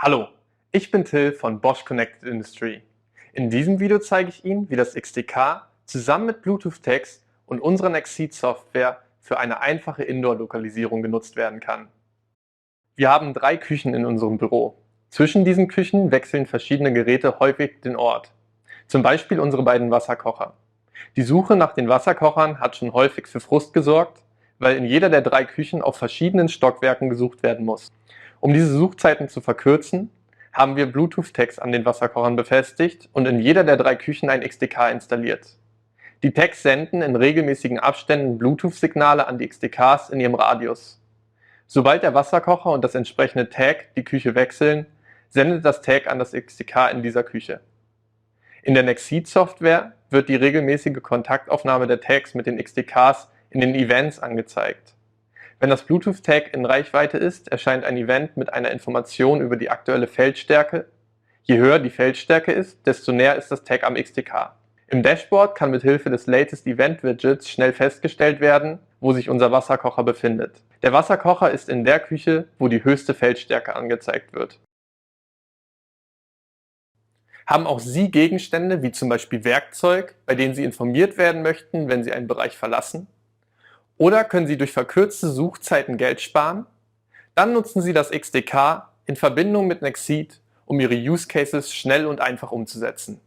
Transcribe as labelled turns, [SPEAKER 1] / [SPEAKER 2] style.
[SPEAKER 1] Hallo, ich bin Till von Bosch Connected Industry. In diesem Video zeige ich Ihnen, wie das XDK zusammen mit Bluetooth Tags und unserer Nexceed Software für eine einfache Indoor-Lokalisierung genutzt werden kann. Wir haben 3 Küchen in unserem Büro. Zwischen diesen Küchen wechseln verschiedene Geräte häufig den Ort. Zum Beispiel unsere beiden Wasserkocher. Die Suche nach den Wasserkochern hat schon häufig für Frust gesorgt, weil in jeder der 3 Küchen auf verschiedenen Stockwerken gesucht werden muss. Um diese Suchzeiten zu verkürzen, haben wir Bluetooth-Tags an den Wasserkochern befestigt und in jeder der 3 Küchen ein XDK installiert. Die Tags senden in regelmäßigen Abständen Bluetooth-Signale an die XDKs in ihrem Radius. Sobald der Wasserkocher und das entsprechende Tag die Küche wechseln, sendet das Tag an das XDK in dieser Küche. In der Nexceed-Software wird die regelmäßige Kontaktaufnahme der Tags mit den XDKs in den Events angezeigt. Wenn das Bluetooth-Tag in Reichweite ist, erscheint ein Event mit einer Information über die aktuelle Feldstärke. Je höher die Feldstärke ist, desto näher ist das Tag am XDK. Im Dashboard kann mit Hilfe des Latest Event Widgets schnell festgestellt werden, wo sich unser Wasserkocher befindet. Der Wasserkocher ist in der Küche, wo die höchste Feldstärke angezeigt wird. Haben auch Sie Gegenstände, wie zum Beispiel Werkzeug, bei denen Sie informiert werden möchten, wenn Sie einen Bereich verlassen? Oder können Sie durch verkürzte Suchzeiten Geld sparen? Dann nutzen Sie das XDK in Verbindung mit Nexceed, um Ihre Use Cases schnell und einfach umzusetzen.